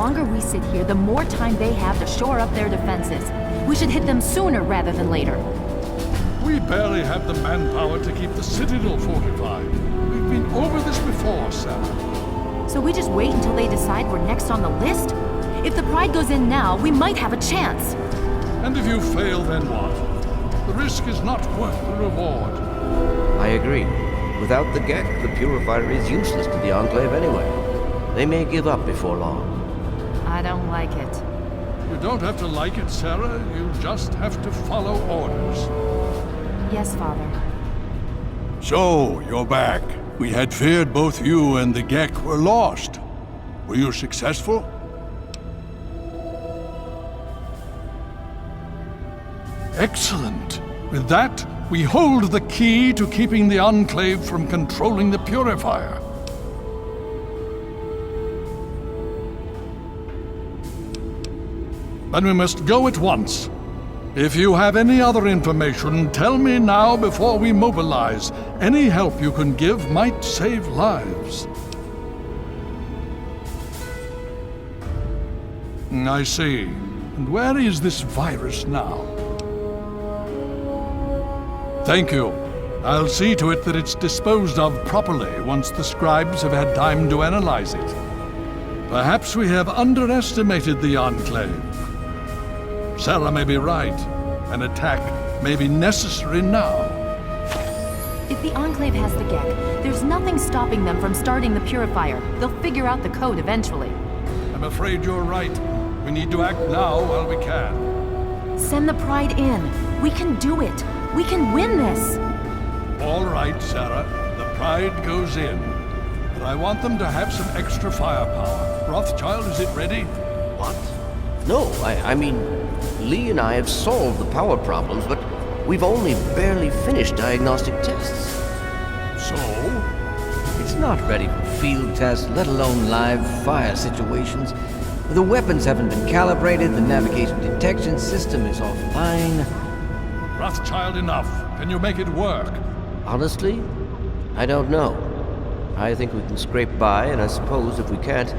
longer we sit here, the more time they have to shore up their defenses. We should hit them sooner rather than later. We barely have the manpower to keep the citadel fortified. We've been over this before, Sarah. So we just wait until they decide we're next on the list? If the Pride goes in now, we might have a chance. And if you fail, then what? The risk is not worth the reward. I agree. Without the Gek, the Purifier is useless to the Enclave anyway. They may give up before long. I don't like it. You don't have to like it, Sarah. You just have to follow orders. Yes, Father. So, you're back. We had feared both you and the Gek were lost. Were you successful? Excellent. With that, we hold the key to keeping the Enclave from controlling the Purifier. Then we must go at once. If you have any other information, tell me now before we mobilize. Any help you can give might save lives. I see. And where is this virus now? Thank you. I'll see to it that it's disposed of properly once the scribes have had time to analyze it. Perhaps we have underestimated the Enclave. Sarah may be right. An attack may be necessary now. If the Enclave has the Gek, there's nothing stopping them from starting the Purifier. They'll figure out the code eventually. I'm afraid you're right. We need to act now while we can. Send the Pride in. We can do it. We can win this. All right, Sarah. The Pride goes in. But I want them to have some extra firepower. Rothschild, is it ready? What? No, I mean, Lee and I have solved the power problems, but we've only barely finished diagnostic tests. So? It's not ready for field tests, let alone live fire situations. The weapons haven't been calibrated, the navigation detection system is offline. Rothschild, enough. Can you make it work? Honestly, I don't know. I think we can scrape by, and I suppose if we can't,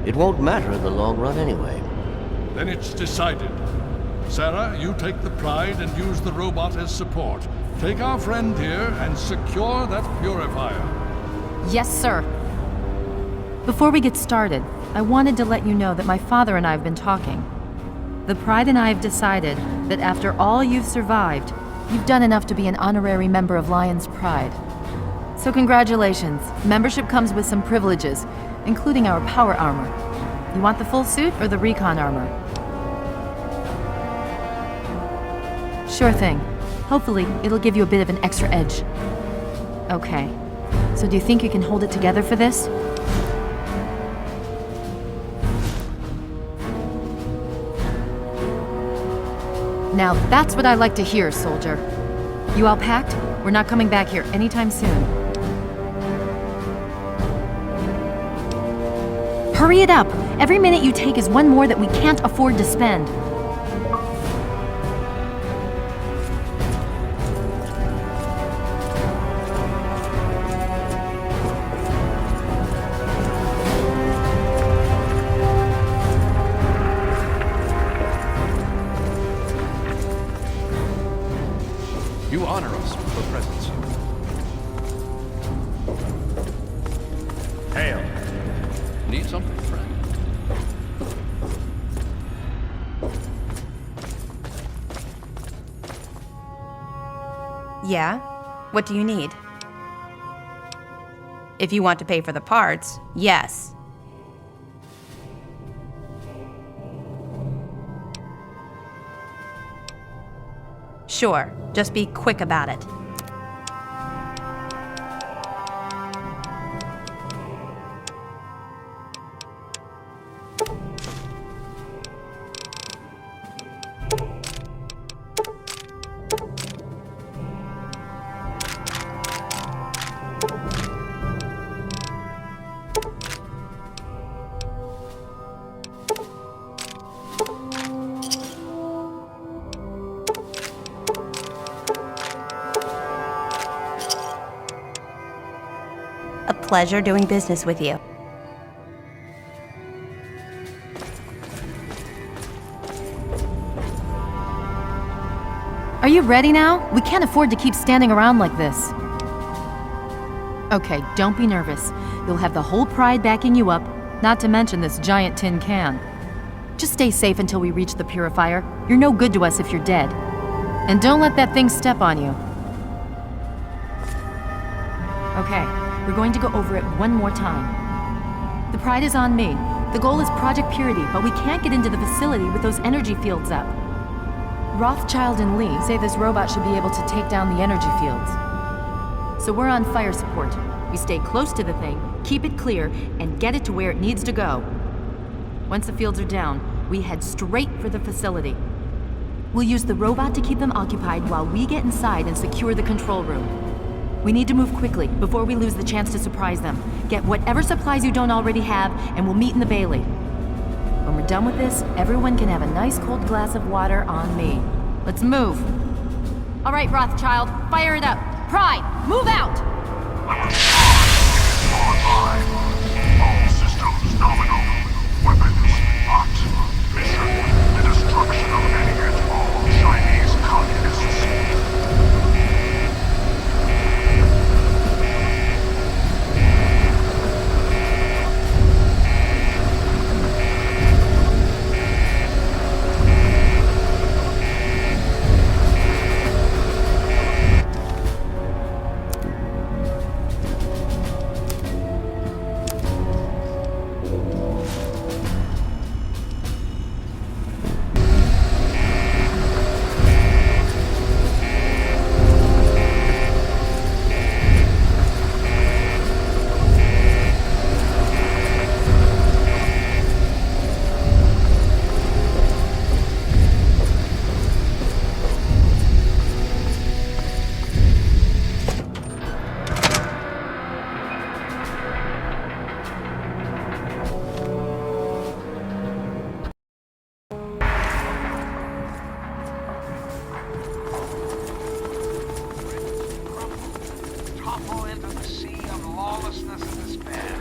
it won't matter in the long run anyway. Then it's decided. Sarah, you take the Pride and use the robot as support. Take our friend here and secure that Purifier. Yes, sir. Before we get started, I wanted to let you know that my father and I have been talking. The Pride and I have decided that after all you've survived, you've done enough to be an honorary member of Lion's Pride. So congratulations. Membership comes with some privileges, including our power armor. You want the full suit or the recon armor? Sure thing. Hopefully, it'll give you a bit of an extra edge. Okay. So do you think you can hold it together for this? Now that's what I like to hear, soldier. You all packed? We're not coming back here anytime soon. Hurry it up! Every minute you take is one more that we can't afford to spend. You honor us with your presence. Hail. Need something, friend? Yeah? What do you need? If you want to pay for the parts, yes. Sure, just be quick about it. A pleasure doing business with you. Are you ready now? We can't afford to keep standing around like this. Okay, don't be nervous. You'll have the whole Pride backing you up, not to mention this giant tin can. Just stay safe until we reach the purifier. You're no good to us if you're dead. And don't let that thing step on you. Okay, we're going to go over it one more time. The Pride is on me. The goal is Project Purity, but we can't get into the facility with those energy fields up. Rothschild and Lee say this robot should be able to take down the energy fields. So we're on fire support. We stay close to the thing, keep it clear, and get it to where it needs to go. Once the fields are down, we head straight for the facility. We'll use the robot to keep them occupied while we get inside and secure the control room. We need to move quickly before we lose the chance to surprise them. Get whatever supplies you don't already have, and we'll meet in the Bailey. When we're done with this, everyone can have a nice cold glass of water on me. Let's move. All right, Rothschild, fire it up. Pride, move out! All systems nominal. Weapons hot. Mission: the destruction of any and all Chinese communists. Topple into the sea of lawlessness and despair.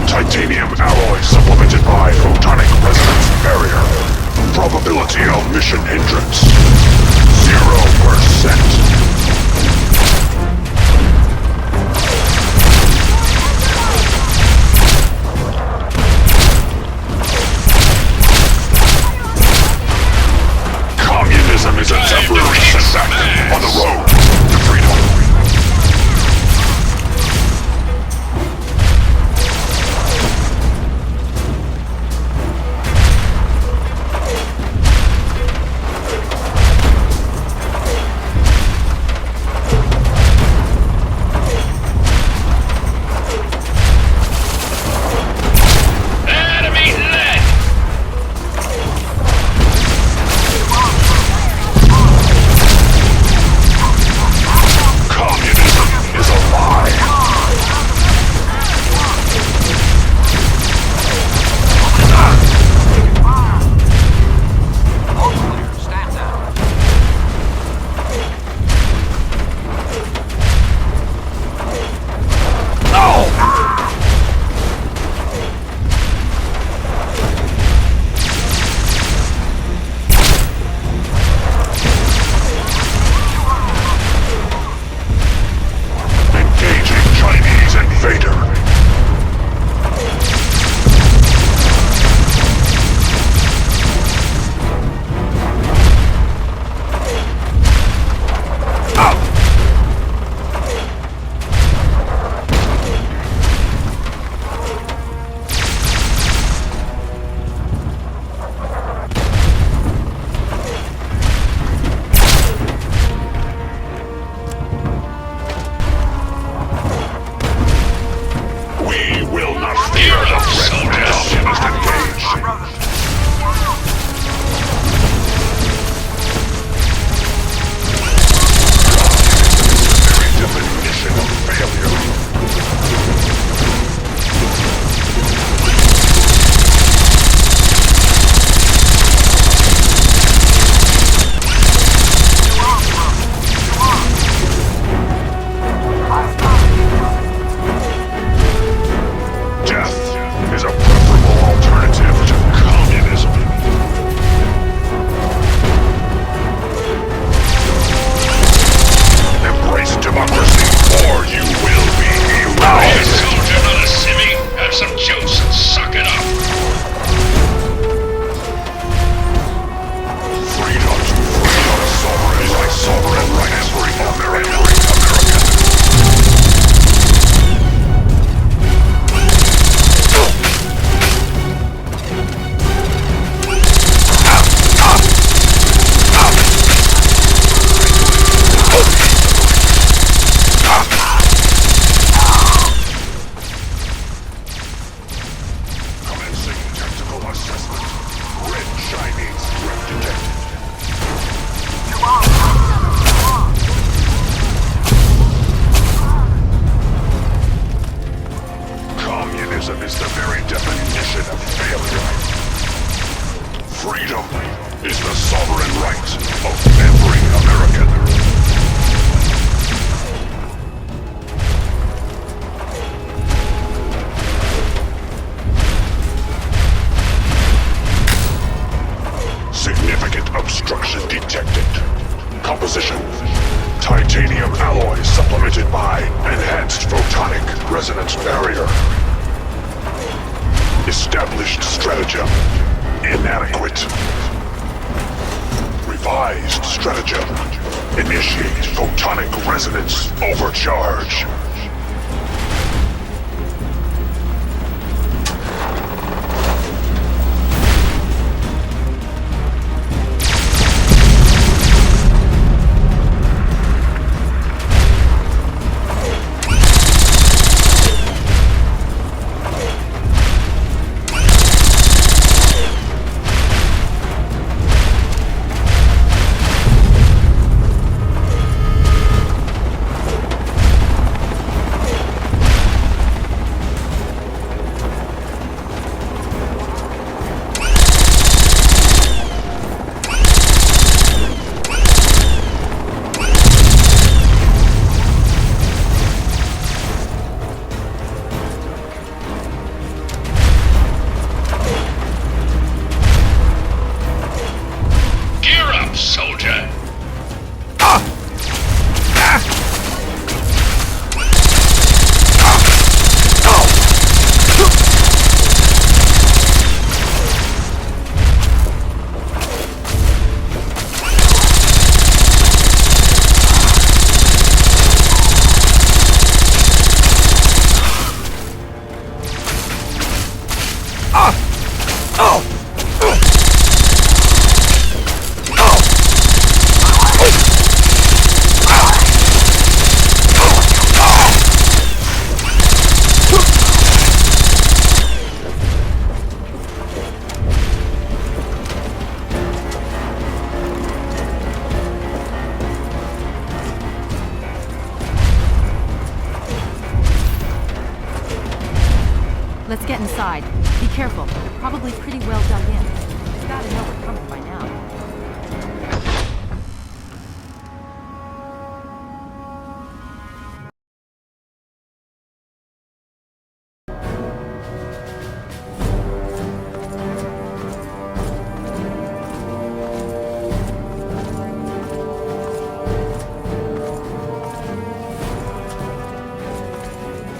Titanium alloy supplemented by photonic resonance barrier. Probability of mission hindrance: 0%. Communism is a temporary setback on the road to freedom. Communism is the very definition of failure. Freedom is the sovereign right of every American. Significant obstruction detected. Composition: titanium alloy supplemented by enhanced photonic resonance barrier. Established stratagem: inadequate. Revised stratagem: initiate photonic resonance overcharge. Let's get inside. Be careful. They're probably pretty well dug in. You've got to know we're coming by now.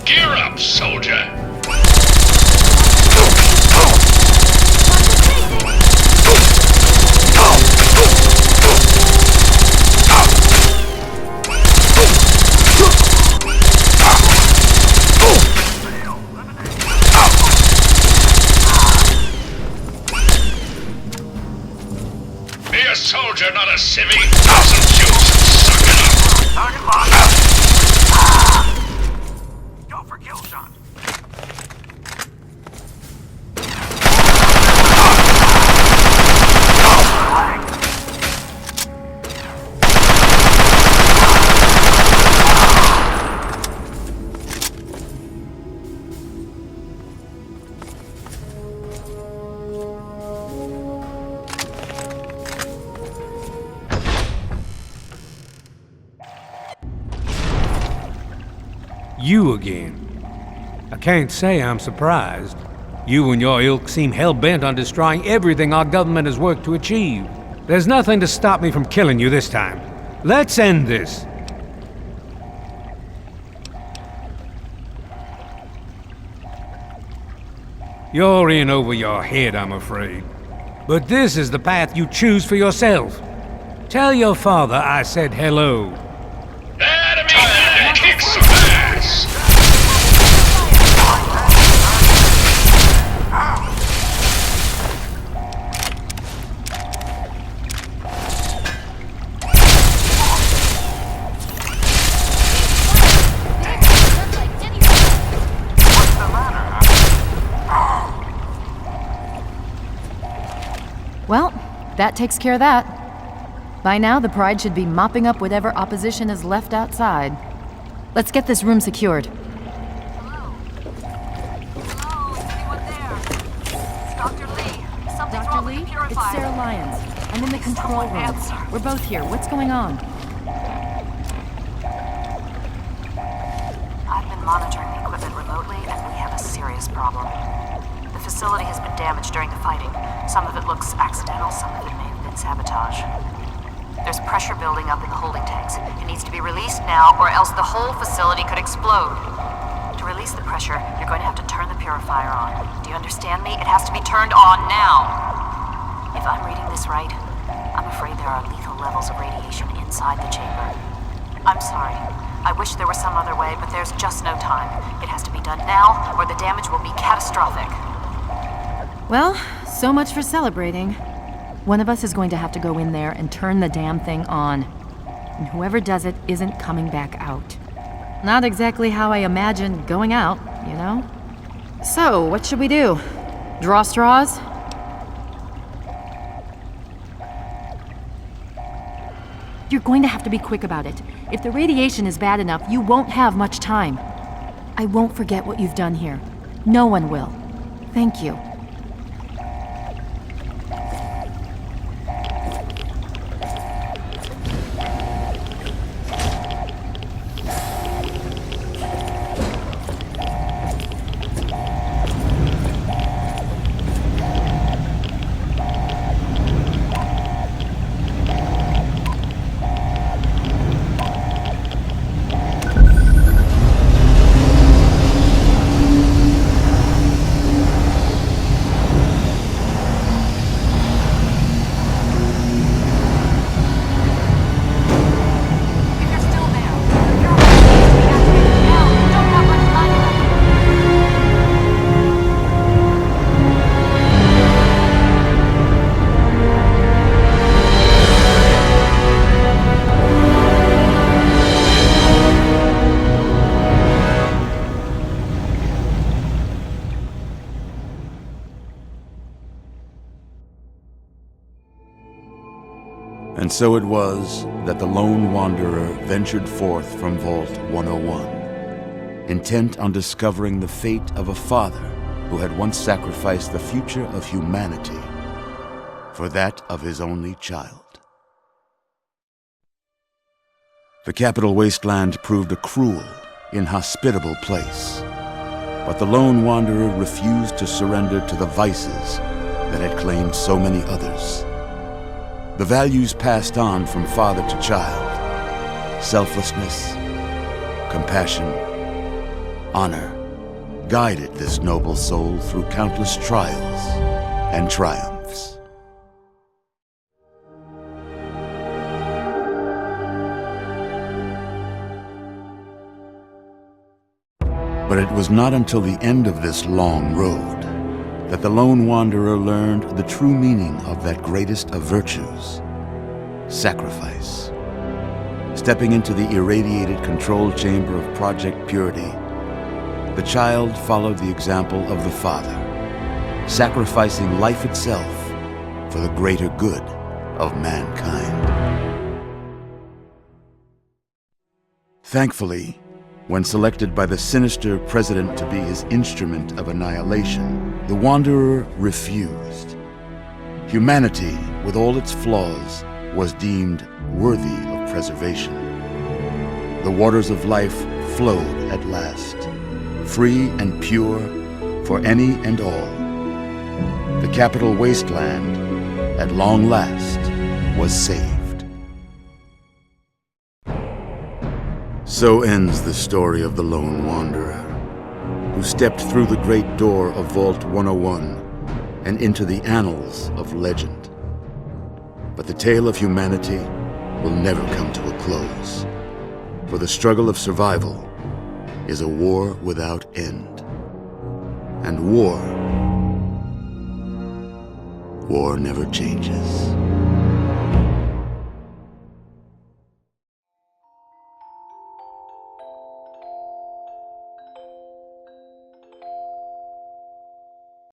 Gear up, soldier! Be a soldier, not a civvy. Some juice, suck it up. Target locked. Go for kill shot. You again. I can't say I'm surprised. You and your ilk seem hell-bent on destroying everything our government has worked to achieve. There's nothing to stop me from killing you this time. Let's end this. You're in over your head, I'm afraid. But this is the path you choose for yourself. Tell your father I said hello. Enemy there! Kick some ass! Well, that takes care of that. By now, the Pride should be mopping up whatever opposition is left outside. Let's get this room secured. Hello? It's Sarah Lyons. I'm in the control room. We're both here. What's going on? I've been monitoring the equipment remotely, and we have a serious problem. The facility has been damaged during the fighting. Some of it looks accidental, some of it may have been sabotage. There's pressure building up in the holding tanks. It needs to be released now, or else the whole facility could explode. To release the pressure, you're going to have to turn the purifier on. Do you understand me? It has to be turned on now. If I'm reading this right, I'm afraid there are lethal levels of radiation inside the chamber. I'm sorry. I wish there was some other way, but there's just no time. It has to be done now, or the damage will be catastrophic. Well, so much for celebrating. One of us is going to have to go in there and turn the damn thing on. And whoever does it isn't coming back out. Not exactly how I imagined going out, you know? So, what should we do? Draw straws? You're going to have to be quick about it. If the radiation is bad enough, you won't have much time. I won't forget what you've done here. No one will. Thank you. And so it was that the lone wanderer ventured forth from Vault 101, intent on discovering the fate of a father who had once sacrificed the future of humanity for that of his only child. The capital wasteland proved a cruel, inhospitable place, but the lone wanderer refused to surrender to the vices that had claimed so many others. The values passed on from father to child, selflessness, compassion, honor, guided this noble soul through countless trials and triumphs. But it was not until the end of this long road that the lone wanderer learned the true meaning of that greatest of virtues, sacrifice. Stepping into the irradiated control chamber of Project Purity, the child followed the example of the father, sacrificing life itself for the greater good of mankind. Thankfully, when selected by the sinister president to be his instrument of annihilation, the Wanderer refused. Humanity, with all its flaws, was deemed worthy of preservation. The waters of life flowed at last, free and pure for any and all. The capital wasteland, at long last, was saved. So ends the story of the lone wanderer, who stepped through the great door of Vault 101 and into the annals of legend. But the tale of humanity will never come to a close, for the struggle of survival is a war without end. And war never changes.